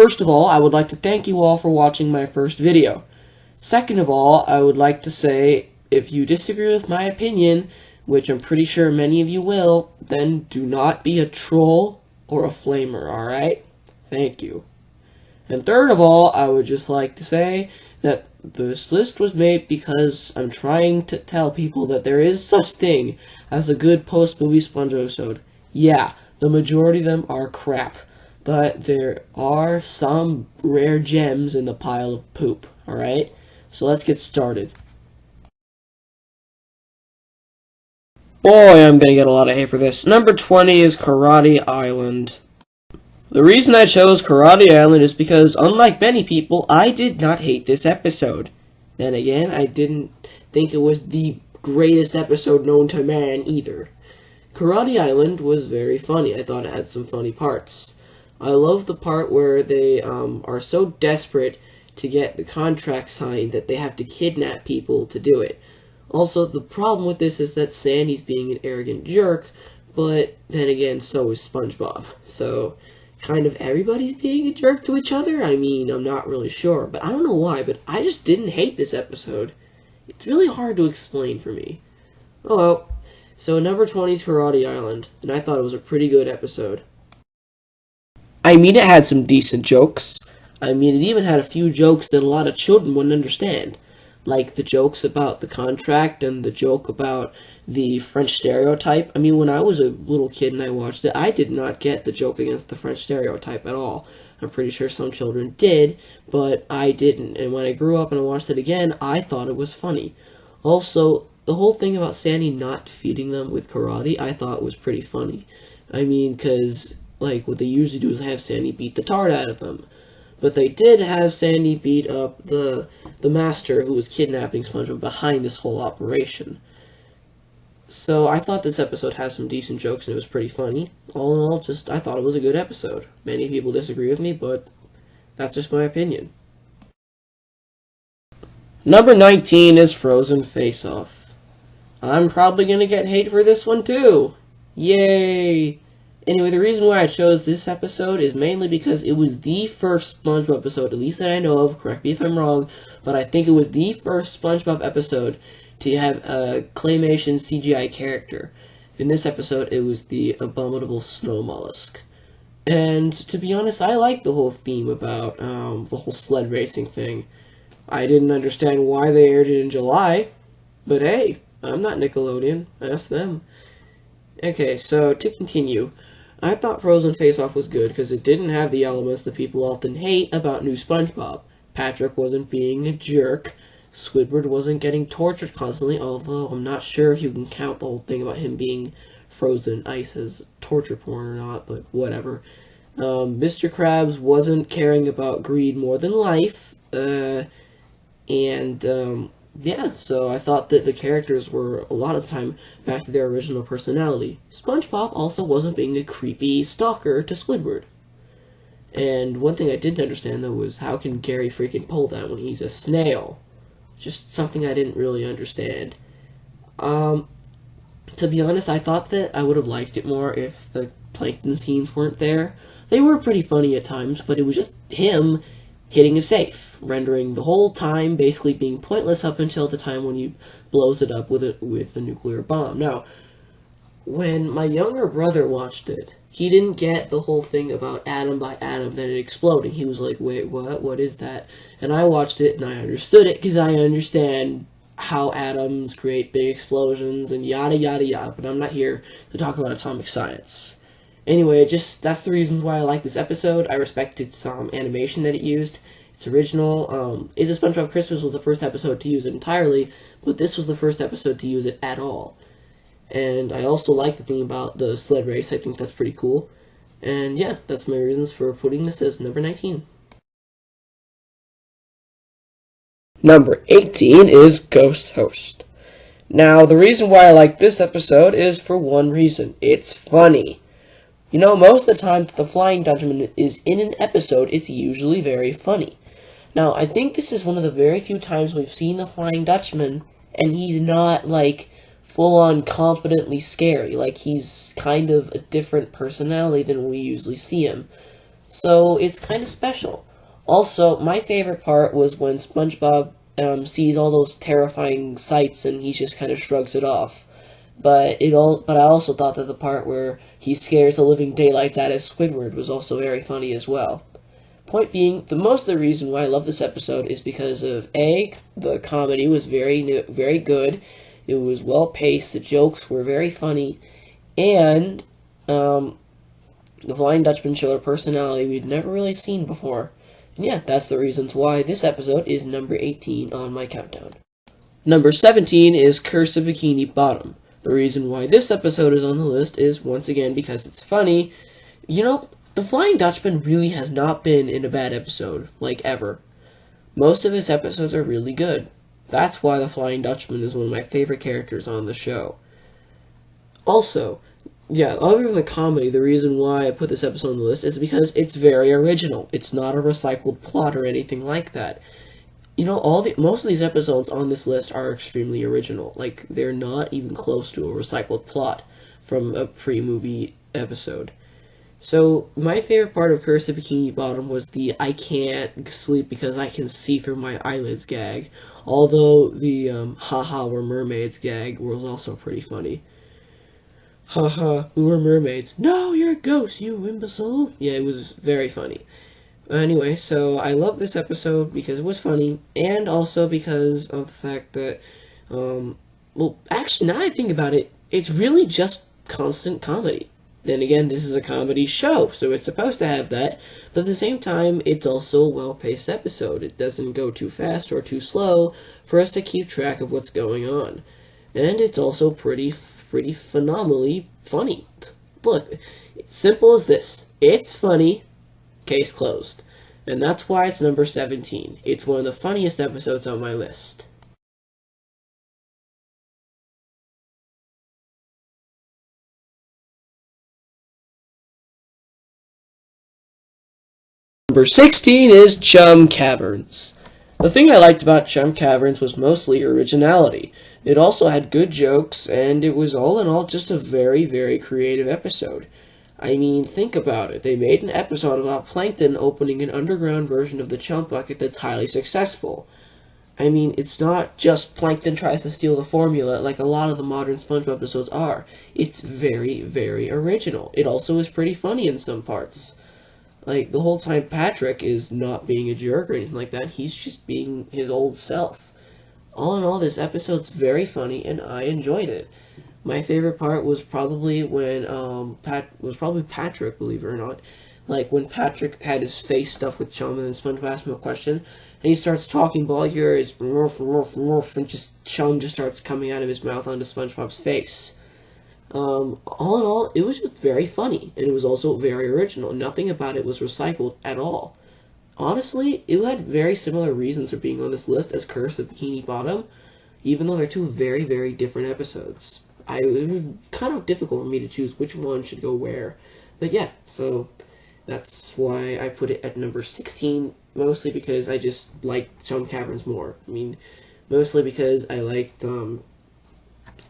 first of all, I would like to thank you all for watching my first video. Second of all, I would like to say, if you disagree with my opinion, which I'm pretty sure many of you will, then do not be a troll or a flamer, alright? Thank you. And third of all, I would just like to say that this list was made because I'm trying to tell people that there is such thing as a good post-movie SpongeBob episode. Yeah, the majority of them are crap, but there are some rare gems in the pile of poop, alright? So let's get started. Boy, I'm gonna get a lot of hate for this. Number 20 is Karate Island. The reason I chose Karate Island is because, unlike many people, I did not hate this episode. Then again, I didn't think it was the greatest episode known to man either. Karate Island was very funny. I thought it had some funny parts. I love the part where they are so desperate to get the contract signed that they have to kidnap people to do it. Also, the problem with this is that Sandy's being an arrogant jerk, but then again, so is SpongeBob. So, kind of everybody's being a jerk to each other? I mean, I'm not really sure, but I don't know why, but I just didn't hate this episode. It's really hard to explain for me. Oh well. So, number 20 is Karate Island, and I thought it was a pretty good episode. I mean, it had some decent jokes. I mean, it even had a few jokes that a lot of children wouldn't understand. Like the jokes about the contract and the joke about the French stereotype. I mean, when I was a little kid and I watched it, I did not get the joke against the French stereotype at all. I'm pretty sure some children did, but I didn't. And when I grew up and I watched it again, I thought it was funny. Also, the whole thing about Sandy not feeding them with karate, I thought was pretty funny. I mean, because, like, what they usually do is have Sandy beat the tart out of them. But they did have Sandy beat up the master who was kidnapping SpongeBob behind this whole operation. So I thought this episode has some decent jokes and it was pretty funny. All in all, I thought it was a good episode. Many people disagree with me, but that's just my opinion. Number 19 is Frozen Face Off. I'm probably gonna get hate for this one too. Yay! Anyway, the reason why I chose this episode is mainly because it was the first SpongeBob episode, at least that I know of, correct me if I'm wrong, but I think it was the first SpongeBob episode to have a claymation CGI character. In this episode, it was the abominable snow mollusk. And to be honest, I liked the whole theme about the whole sled racing thing. I didn't understand why they aired it in July, but hey, I'm not Nickelodeon, ask them. Okay, so to continue, I thought Frozen Face Off was good because it didn't have the elements that people often hate about new SpongeBob. Patrick wasn't being a jerk, Squidward wasn't getting tortured constantly, although I'm not sure if you can count the whole thing about him being frozen ice as torture porn or not, but whatever. Mr. Krabs wasn't caring about greed more than life, yeah, so I thought that the characters were, a lot of the time, back to their original personality. SpongeBob also wasn't being a creepy stalker to Squidward. And one thing I didn't understand, though, was how can Gary freaking pull that when he's a snail? Just something I didn't really understand. To be honest, I thought that I would have liked it more if the plankton scenes weren't there. They were pretty funny at times, but it was just him hitting a safe, rendering the whole time basically being pointless up until the time when he blows it up with a nuclear bomb. Now, when my younger brother watched it, he didn't get the whole thing about atom by atom, then it exploding. He was like, wait, what? What is that? And I watched it and I understood it because I understand how atoms create big explosions and yada yada yada, but I'm not here to talk about atomic science. Anyway, that's the reasons why I like this episode. I respected some animation that it used. It's original. It's a SpongeBob Christmas was the first episode to use it entirely, but this was the first episode to use it at all. And I also like the thing about the sled race. I think that's pretty cool. And yeah, that's my reasons for putting this as number 19. Number 18 is Ghost Host. Now, the reason why I like this episode is for one reason. It's funny. You know, most of the time that the Flying Dutchman is in an episode, it's usually very funny. Now, I think this is one of the very few times we've seen the Flying Dutchman, and he's not, like, full-on confidently scary. Like, he's kind of a different personality than we usually see him. So it's kind of special. Also, my favorite part was when SpongeBob sees all those terrifying sights and he just kind of shrugs it off. But I also thought that the part where he scares the living daylights out of Squidward was also very funny as well. Point being, most of the reason why I love this episode is because of A, the comedy was very good, it was well paced, the jokes were very funny, and the Flying Dutchman showed a personality we'd never really seen before. And yeah, that's the reasons why this episode is number 18 on my countdown. Number 17 is Curse of Bikini Bottom. The reason why this episode is on the list is, once again, because it's funny. You know, the Flying Dutchman really has not been in a bad episode, like ever. Most of his episodes are really good. That's why the Flying Dutchman is one of my favorite characters on the show. Also, yeah, other than the comedy, the reason why I put this episode on the list is because it's very original. It's not a recycled plot or anything like that. You know, most of these episodes on this list are extremely original. Like, they're not even close to a recycled plot from a pre-movie episode. So, my favorite part of Curse of Bikini Bottom was the I can't sleep because I can see through my eyelids gag. Although the haha, we're mermaids gag was also pretty funny. Haha, we're mermaids. No, you're a ghost, you imbecile. Yeah, it was very funny. Anyway, so I love this episode because it was funny, and also because of the fact that, well, actually, now I think about it, it's really just constant comedy. Then again, this is a comedy show, so it's supposed to have that, but at the same time, it's also a well-paced episode. It doesn't go too fast or too slow for us to keep track of what's going on. And it's also pretty phenomenally funny. Look, it's simple as this. It's funny. Case closed. And that's why it's number 17. It's one of the funniest episodes on my list. Number 16 is Chum Caverns. The thing I liked about Chum Caverns was mostly originality. It also had good jokes, and it was all in all just a very creative episode. I mean, think about it. They made an episode about Plankton opening an underground version of the Chump Bucket that's highly successful. I mean, it's not just Plankton tries to steal the formula like a lot of the modern SpongeBob episodes are. It's very original. It also is pretty funny in some parts. Like, the whole time Patrick is not being a jerk or anything like that. He's just being his old self. All in all, this episode's very funny, and I enjoyed it. My favorite part was probably when Patrick, believe it or not. Like when Patrick had his face stuffed with chum and then SpongeBob asked him a question, and he starts talking, but all you hear is morph, and just chum just starts coming out of his mouth onto SpongeBob's face. All in all, it was just very funny, and it was also very original. Nothing about it was recycled at all. Honestly, it had very similar reasons for being on this list as Curse of Bikini Bottom, even though they're two very different episodes. It was kind of difficult for me to choose which one should go where. But yeah, so that's why I put it at number 16, mostly because I just liked Chum Caverns more. I mean, mostly because I liked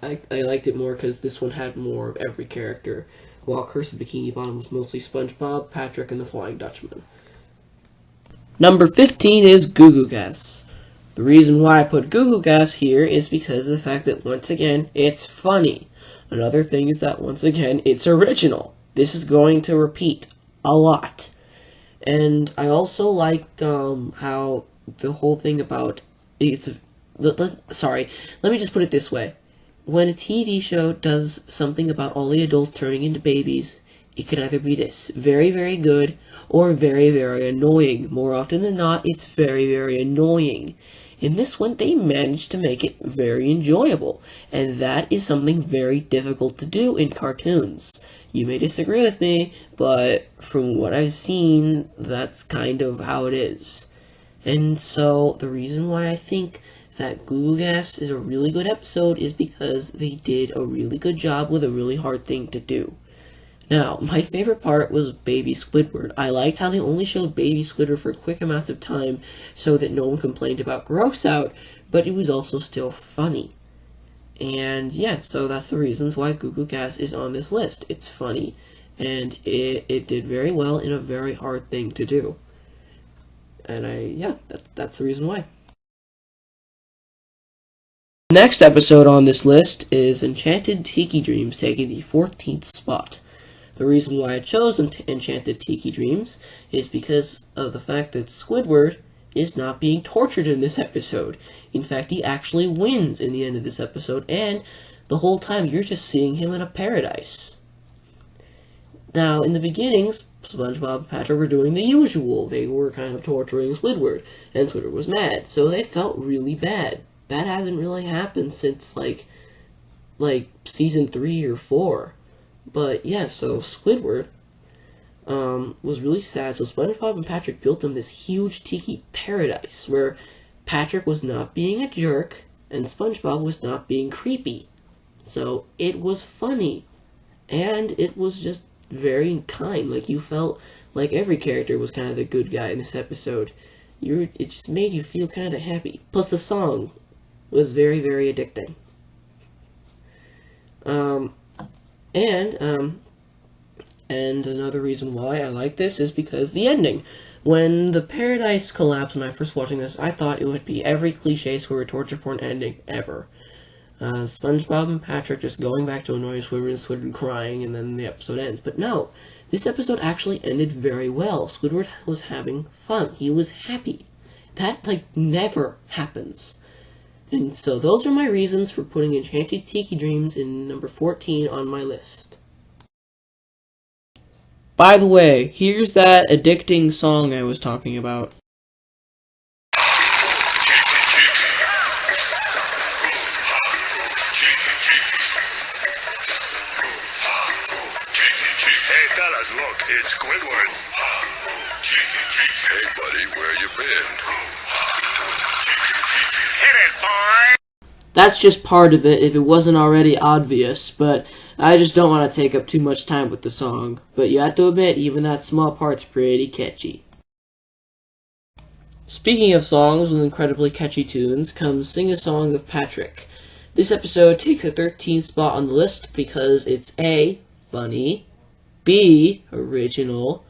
I liked it more because this one had more of every character, while Curse of Bikini Bottom was mostly SpongeBob, Patrick, and the Flying Dutchman. Number 15 is Goo Goo Gas. The reason why I put Goo Goo Gas here is because of the fact that, once again, it's funny. Another thing is that, once again, it's original. This is going to repeat a lot. And I also liked how the whole thing about... Sorry, let me just put it this way. When a TV show does something about all the adults turning into babies, it can either be this, very good, or very annoying. More often than not, it's very annoying. In this one, they managed to make it very enjoyable, and that is something very difficult to do in cartoons. You may disagree with me, but from what I've seen, that's kind of how it is. And so, the reason why I think that Goo Goo Gas is a really good episode is because they did a really good job with a really hard thing to do. Now, my favorite part was Baby Squidward. I liked how they only showed Baby Squidward for quick amounts of time so that no one complained about gross out, but it was also still funny. And yeah, so that's the reasons why Goo Goo Gas is on this list. It's funny, and it did very well in a very hard thing to do. And that's the reason why. Next episode on this list is Enchanted Tiki Dreams, taking the 14th spot. The reason why I chose Enchanted Tiki Dreams is because of the fact that Squidward is not being tortured in this episode. In fact, he actually wins in the end of this episode, and the whole time you're just seeing him in a paradise. Now, in the beginnings, SpongeBob and Patrick were doing the usual. They were kind of torturing Squidward, and Squidward was mad, so they felt really bad. That hasn't really happened since, like season 3 or 4. But, yeah, so Squidward was really sad, so SpongeBob and Patrick built him this huge tiki paradise, where Patrick was not being a jerk, and SpongeBob was not being creepy. So, it was funny, and it was just very kind. Like, you felt like every character was kind of the good guy in this episode. It just made you feel kind of happy. Plus, the song was very, very addicting. And another reason why I like this is because the ending. When the paradise collapsed, when I first watching this, I thought it would be every cliche Squidward torture porn ending ever. SpongeBob and Patrick just going back to annoy Squidward and Squidward crying, and then the episode ends. But no, this episode actually ended very well. Squidward was having fun. He was happy. That, never happens. And so those are my reasons for putting Enchanted Tiki Dreams in number 14 on my list. By the way, here's that addicting song I was talking about. Hey fellas, look, it's Squidward. Hey buddy, where you been? Hit it, boy! That's just part of it, if it wasn't already obvious, but I just don't want to take up too much time with the song. But you have to admit, even that small part's pretty catchy. Speaking of songs with incredibly catchy tunes, comes Sing a Song of Patrick. This episode takes a 13th spot on the list because it's A, funny, B, original,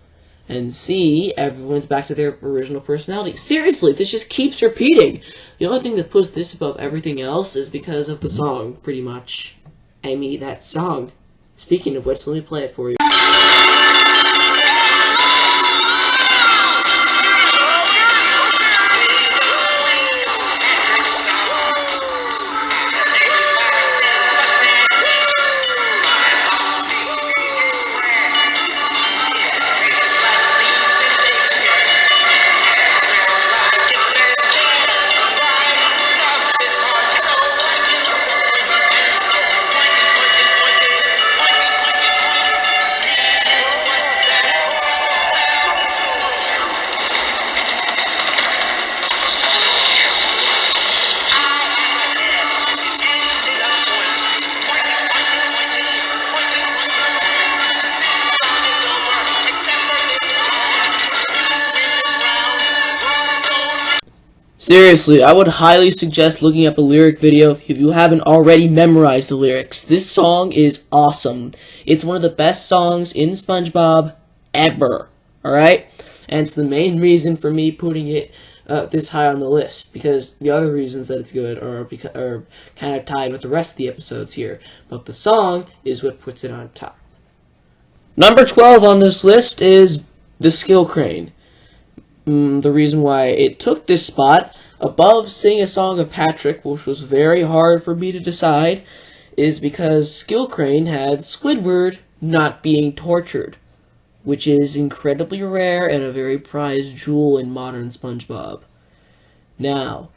and C, everyone's back to their original personality. Seriously, this just keeps repeating. The only thing that puts this above everything else is because of the song, pretty much. I mean, that song. Speaking of which, let me play it for you. Seriously, I would highly suggest looking up a lyric video if you haven't already memorized the lyrics. This song is awesome. It's one of the best songs in SpongeBob ever. Alright? And it's the main reason for me putting it this high on the list, because the other reasons that it's good are kind of tied with the rest of the episodes here. But the song is what puts it on top. Number 12 on this list is The Skill Crane. The reason why it took this spot above Sing a Song of Patrick, which was very hard for me to decide, is because Skill Crane had Squidward not being tortured, which is incredibly rare and a very prized jewel in modern SpongeBob. Now,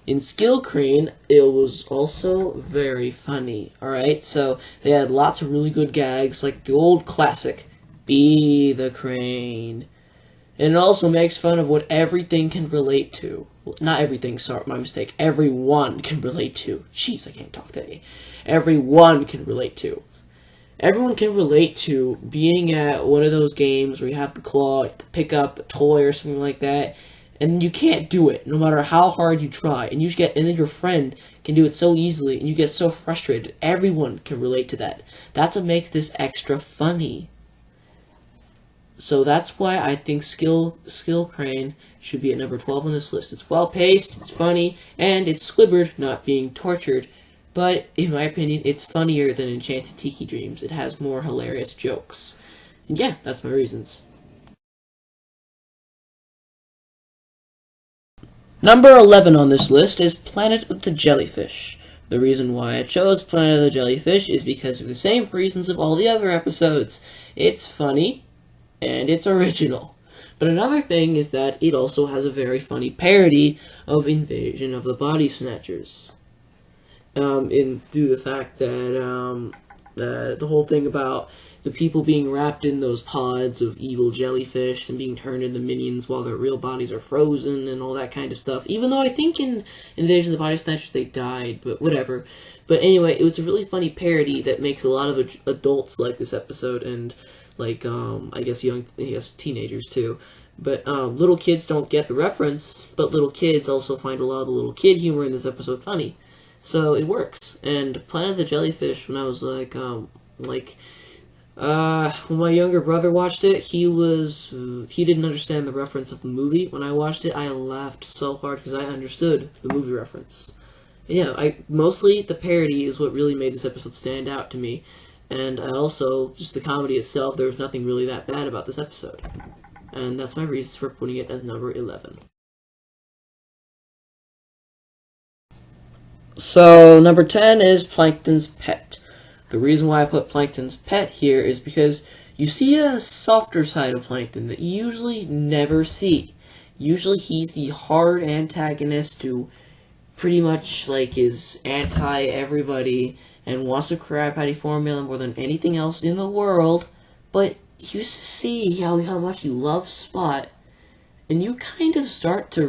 in Skill Crane, it was also very funny, alright? So, they had lots of really good gags, like the old classic, Be the Crane. And it also makes fun of what everything can relate to. Well, not everything, sorry, my mistake. Everyone can relate to. Jeez, I can't talk today. Everyone can relate to. Everyone can relate to being at one of those games where you have the claw to pick up a toy or something like that, and you can't do it, no matter how hard you try. And then your friend can do it so easily, and you get so frustrated. Everyone can relate to that. That's what makes this extra funny. So that's why I think Skill Crane should be at number 12 on this list. It's well paced, it's funny, and it's Squidward not being tortured. But in my opinion, it's funnier than Enchanted Tiki Dreams. It has more hilarious jokes. And yeah, that's my reasons. Number 11 on this list is Planet of the Jellyfish. The reason why I chose Planet of the Jellyfish is because of the same reasons of all the other episodes. It's funny, and it's original. But another thing is that it also has a very funny parody of Invasion of the Body Snatchers. Due to the fact that the whole thing about the people being wrapped in those pods of evil jellyfish and being turned into minions while their real bodies are frozen and all that kind of stuff. Even though I think in Invasion of the Body Snatchers they died, but whatever. But anyway, it was a really funny parody that makes a lot of adults like this episode, and like I guess teenagers too. But little kids don't get the reference, but little kids also find a lot of the little kid humor in this episode funny. So it works. And Planet of the Jellyfish, when I was when my younger brother watched it, he didn't understand the reference of the movie. When I watched it, I laughed so hard because I understood the movie reference. And yeah, mostly the parody is what really made this episode stand out to me. And I also, just the comedy itself, there was nothing really that bad about this episode. And that's my reasons for putting it as number 11. So, number 10 is Plankton's Pet. The reason why I put Plankton's Pet here is because you see a softer side of Plankton that you usually never see. Usually he's the hard antagonist who pretty much is anti-everybody and wants a Krabby Patty formula more than anything else in the world, but you see how much he loves Spot, and you kind of start to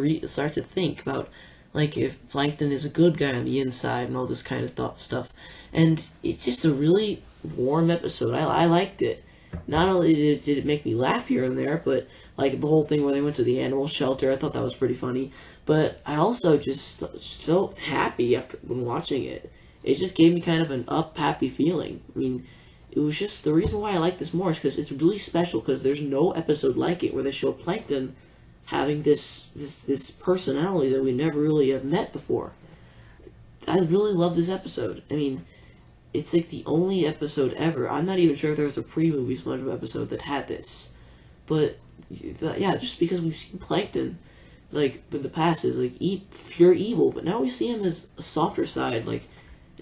think about if Plankton is a good guy on the inside and all this kind of stuff. And it's just a really warm episode. I liked it. Not only did it make me laugh here and there, but the whole thing where they went to the animal shelter, I thought that was pretty funny. But I also just felt happy when watching it. It just gave me kind of an happy feeling. I mean, it was just the reason why I like this more is because it's really special, because there's no episode like it where they show Plankton having this personality that we never really have met before. I really love this episode. I mean, it's the only episode ever. I'm not even sure if there was a pre-movie SpongeBob episode that had this. But, yeah, just because we've seen Plankton, in the past is, pure evil, but now we see him as a softer side, it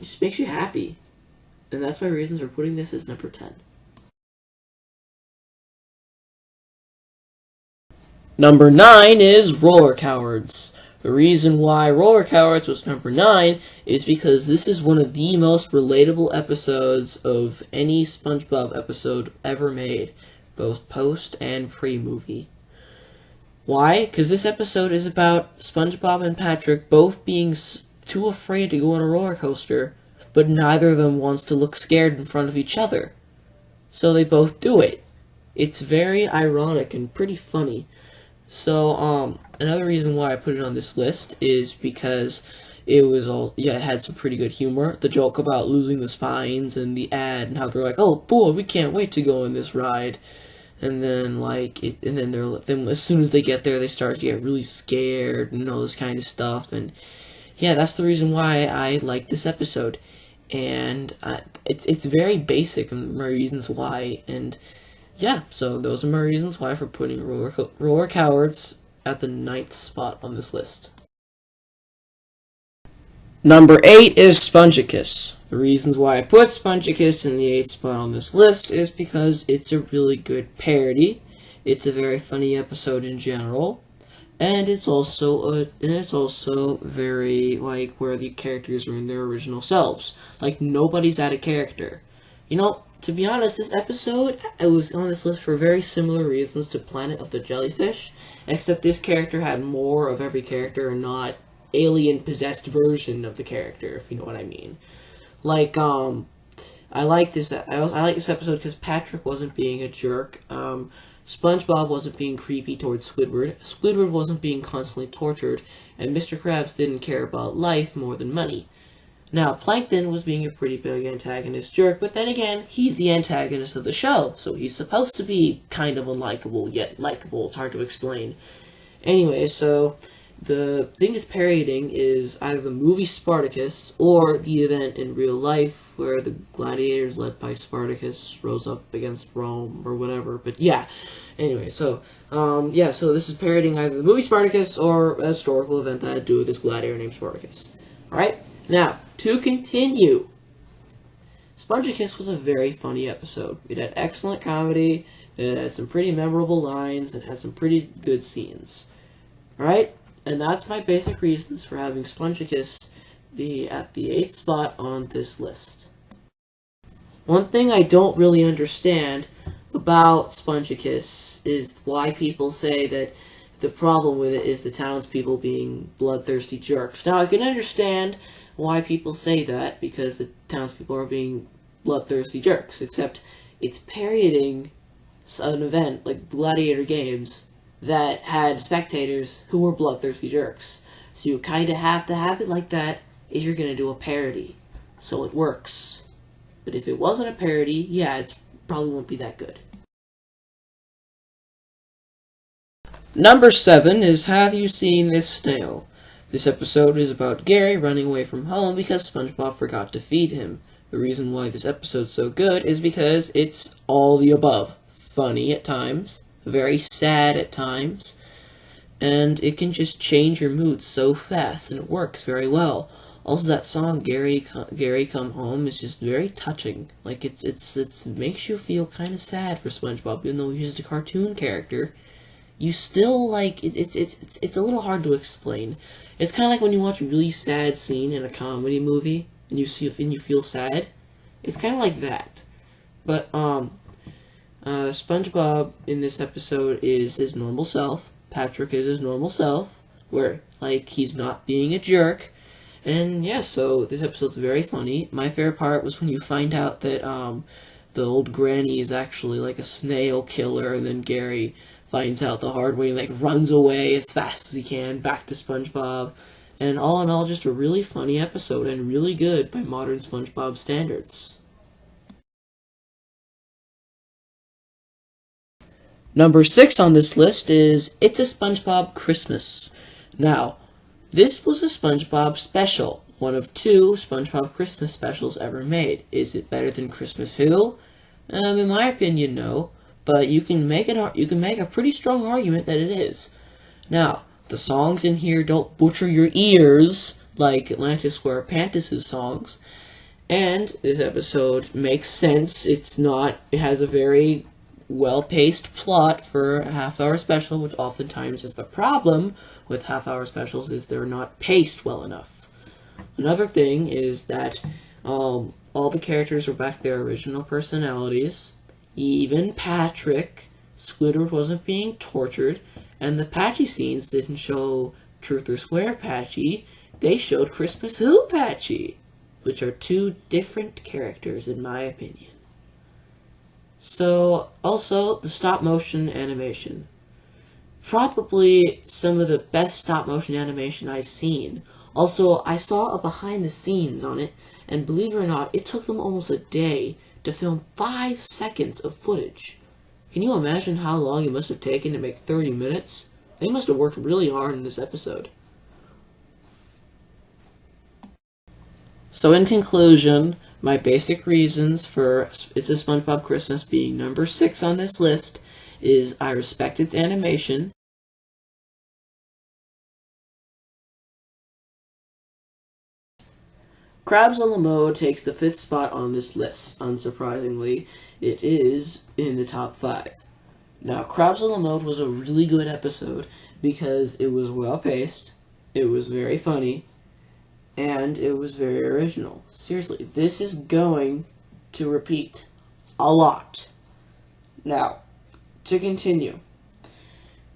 just makes you happy. And that's my reasons for putting this as number 10. Number 9 is Roller Cowards. The reason why Roller Cowards was number 9 is because this is one of the most relatable episodes of any SpongeBob episode ever made, both post and pre-movie. Why? Because this episode is about SpongeBob and Patrick both being too afraid to go on a roller coaster, but neither of them wants to look scared in front of each other. So they both do it. It's very ironic and pretty funny. So, another reason why I put it on this list is because it had some pretty good humor. The joke about losing the spines and the ad and how they're like, oh boy, we can't wait to go on this ride. And then, then as soon as they get there, they start to get really scared and all this kind of stuff. And yeah, that's the reason why I like this episode. And it's very basic and my reasons why. And yeah, so those are my reasons why for putting Roller Cowards at the 9th spot on this list. Number 8 is Spongicus. The reasons why I put Spongicus in the 8th spot on this list is because it's a really good parody, it's a very funny episode in general, and it's also very where the characters are in their original selves. Nobody's out of character. To be honest, this episode, I was on this list for very similar reasons to Planet of the Jellyfish, except this character had more of every character and not alien-possessed version of the character, if you know what I mean. I like this episode because Patrick wasn't being a jerk, SpongeBob wasn't being creepy towards Squidward wasn't being constantly tortured, and Mr. Krabs didn't care about life more than money. Now, Plankton was being a pretty big antagonist jerk, but then again, he's the antagonist of the show, so he's supposed to be kind of unlikable, yet likable. It's hard to explain. Anyway, so the thing it's parodying is either the movie Spartacus or the event in real life where the gladiators led by Spartacus rose up against Rome or whatever. But yeah, anyway, so so this is parodying either the movie Spartacus or a historical event that had to do with this gladiator named Spartacus. Alright, now, to continue, Spongebob was a very funny episode. It had excellent comedy, it had some pretty memorable lines, it had some pretty good scenes. Alright? And that's my basic reasons for having Spongebob be at the 8th spot on this list. One thing I don't really understand about Spongebob is why people say that the problem with it is the townspeople being bloodthirsty jerks. Now, I can understand why people say that, because the townspeople are being bloodthirsty jerks, except it's parodying an event like Gladiator Games that had spectators who were bloodthirsty jerks. So you kind of have to have it like that if you're going to do a parody. So it works. But if it wasn't a parody, yeah, it probably won't be that good. Number 7 is Have You Seen This Snail? This episode is about Gary running away from home because SpongeBob forgot to feed him. The reason why this episode's so good is because it's all the above. Funny at times, very sad at times, and it can just change your mood so fast, and it works very well. Also, that song Gary Come Home is just very touching. Like it makes you feel kind of sad for SpongeBob, even though he's just a cartoon character. You still like it's a little hard to explain. It's kind of like when you watch a really sad scene in a comedy movie and you feel sad. It's kind of like that. But SpongeBob in this episode is his normal self. Patrick is his normal self, where like he's not being a jerk. And yeah, so this episode's very funny. My favorite part was when you find out that the old granny is actually like a snail killer, and then Gary finds out the hard way and like runs away as fast as he can back to SpongeBob. And all in all, just a really funny episode and really good by modern SpongeBob standards. Number 6 on this list is It's a SpongeBob Christmas. Now, this was a SpongeBob special, one of 2 SpongeBob Christmas specials ever made. Is it better than Christmas Who? In my opinion, no. But you can make a pretty strong argument that it is. Now, the songs in here don't butcher your ears like Atlantis Square Pantis' songs, and this episode makes sense. It has a very well-paced plot for a half-hour special, which oftentimes is the problem with half-hour specials, is they're not paced well enough. Another thing is that all the characters are back to their original personalities. Even Patrick, Squidward wasn't being tortured, and the Patchy scenes didn't show Truth or Square Patchy, they showed Christmas Who Patchy, which are 2 different characters in my opinion. So, also, the stop-motion animation. Probably some of the best stop-motion animation I've seen. Also, I saw a behind-the-scenes on it, and believe it or not, it took them almost a day to film 5 seconds of footage. Can you imagine how long it must have taken to make 30 minutes? They must have worked really hard in this episode. So in conclusion, my basic reasons for It's a SpongeBob Christmas being number 6 on this list is I respect its animation. Krabs a la Mode takes the 5th spot on this list. Unsurprisingly, it is in the top 5. Now, Krabs a la Mode was a really good episode because it was well-paced, it was very funny, and it was very original. Seriously, this is going to repeat a lot. Now, to continue.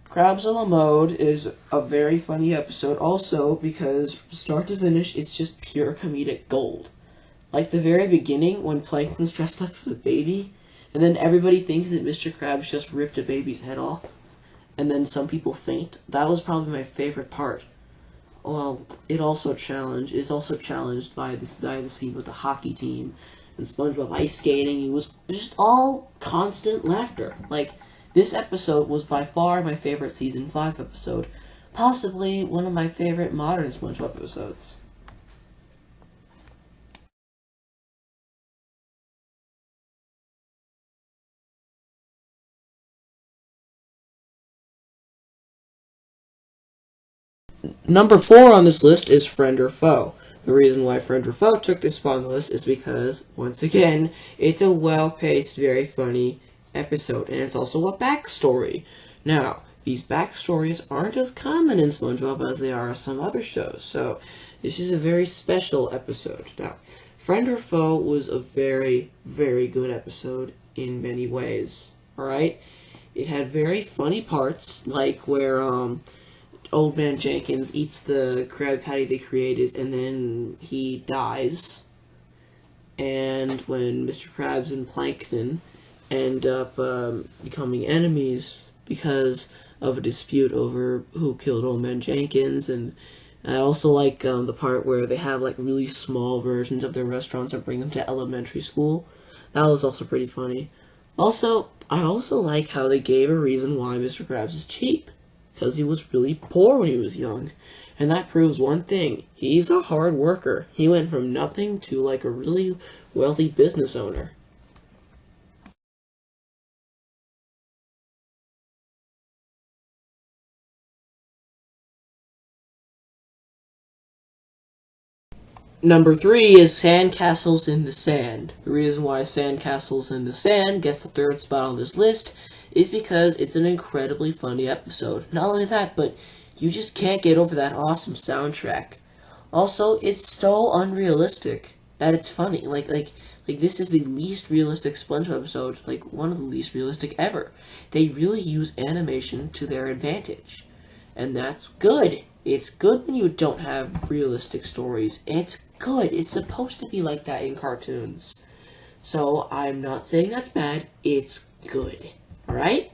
Krabs a la Mode is a very funny episode also because from start to finish it's just pure comedic gold. Like the very beginning when Plankton's dressed up as a baby and then everybody thinks that Mr. Krabs just ripped a baby's head off and then some people faint. That was probably my favorite part. well, it also is also challenged by the scene with the hockey team and SpongeBob ice skating. It was just all constant laughter. Like, this episode was by far my favorite season 5 episode, possibly one of my favorite modern SpongeBob episodes. Number 4 on this list is Friend or Foe. The reason why Friend or Foe took this spot on the list is because, once again, it's a well-paced, very funny episode, and it's also a backstory. Now, these backstories aren't as common in SpongeBob as they are in some other shows, so this is a very special episode. Now, Friend or Foe was a very, very good episode in many ways, alright? It had very funny parts, like where, Old Man Jenkins eats the Krabby Patty they created, and then he dies. And when Mr. Krabs and Plankton end up becoming enemies because of a dispute over who killed Old Man Jenkins. And I also like the part where they have like really small versions of their restaurants and bring them to elementary school. That was also pretty funny. Also, I also like how they gave a reason why Mr. Krabs is cheap. Because he was really poor when he was young. And that proves one thing. He's a hard worker. He went from nothing to like a really wealthy business owner. Number 3 is Sandcastles in the Sand. The reason why Sandcastles in the Sand gets the 3rd spot on this list is because it's an incredibly funny episode. Not only that, but you just can't get over that awesome soundtrack. Also, it's so unrealistic that it's funny. Like this is the least realistic SpongeBob episode, like one of the least realistic ever. They really use animation to their advantage. And that's good. It's good when you don't have realistic stories. It's good. It's supposed to be like that in cartoons. So, I'm not saying that's bad. It's good. Alright?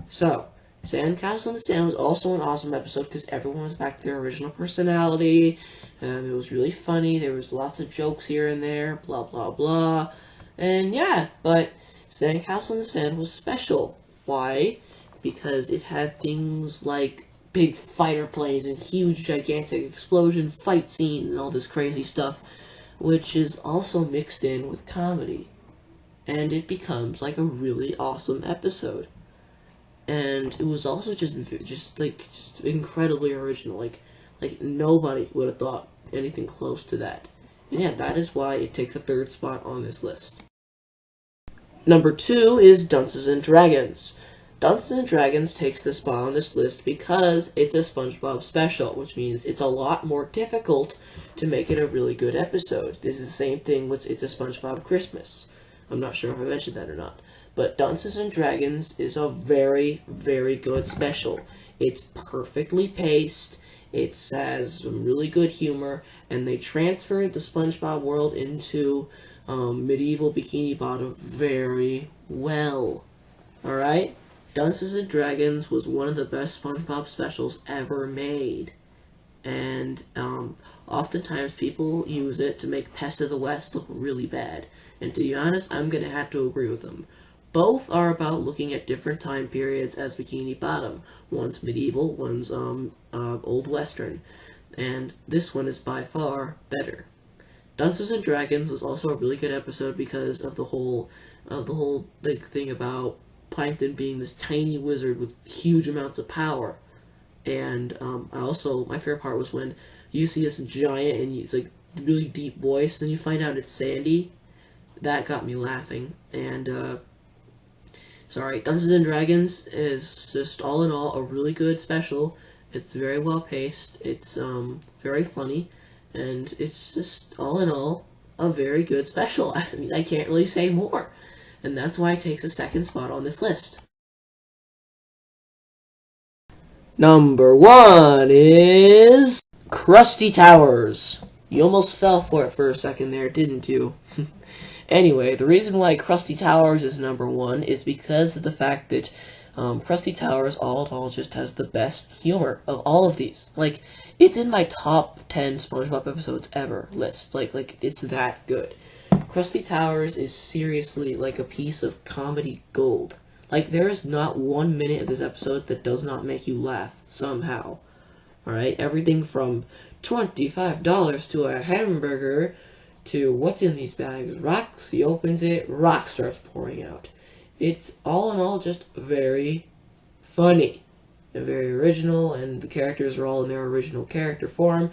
So, Sandcastle in the Sand was also an awesome episode because everyone was back to their original personality. It was really funny. There was lots of jokes here and there. Blah, blah, blah. And yeah, but Sandcastle in the Sand was special. Why? Because it had things like big fighter planes and huge gigantic explosion fight scenes and all this crazy stuff, which is also mixed in with comedy. And it becomes like a really awesome episode. And it was also just incredibly original. Like nobody would have thought anything close to that. And yeah, that is why it takes a 3rd spot on this list. Number 2 is Dunces and Dragons. Dunces and Dragons takes the spot on this list because it's a SpongeBob special, which means it's a lot more difficult to make it a really good episode. This is the same thing with It's a SpongeBob Christmas. I'm not sure if I mentioned that or not. But Dunces and Dragons is a very, very good special. It's perfectly paced, it has some really good humor, and they transferred the SpongeBob world into medieval Bikini Bottom very well. Alright? Dunces and Dragons was one of the best SpongeBob specials ever made. And oftentimes people use it to make Pest of the West look really bad. And to be honest, I'm going to have to agree with them. Both are about looking at different time periods as Bikini Bottom. One's medieval, one's old western. And this one is by far better. Dunces and Dragons was also a really good episode because of the whole big thing about Plankton being this tiny wizard with huge amounts of power. And my favorite part was when you see this giant and it's like really deep voice, then you find out it's Sandy. That got me laughing. And Dungeons and Dragons is just all in all a really good special. It's very well paced. It's very funny, and it's just all in all a very good special. I mean, I can't really say more, and that's why it takes a 2nd spot on this list. Number 1 is Krusty Towers. You almost fell for it for a second there, didn't you? Anyway, the reason why Krusty Towers is number 1 is because of the fact that Krusty Towers all in all just has the best humor of all of these. Like, It's in my top 10 Spongebob episodes ever list. Like it's that good. Krusty Towers is seriously like a piece of comedy gold. Like, there is not 1 minute of this episode that does not make you laugh somehow. Alright? Everything from $25 to a hamburger to what's in these bags? Rocks. He opens it, rock starts pouring out. It's all in all just very funny and very original, and the characters are all in their original character form.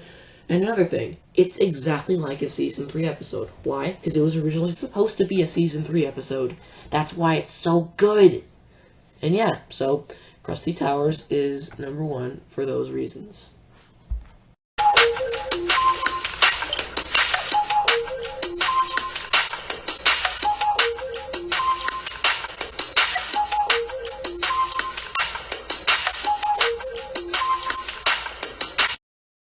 And another thing, it's exactly like a Season 3 episode. Why? Because it was originally supposed to be a Season 3 episode. That's why it's so good. And yeah, so Krusty Towers is number 1 for those reasons.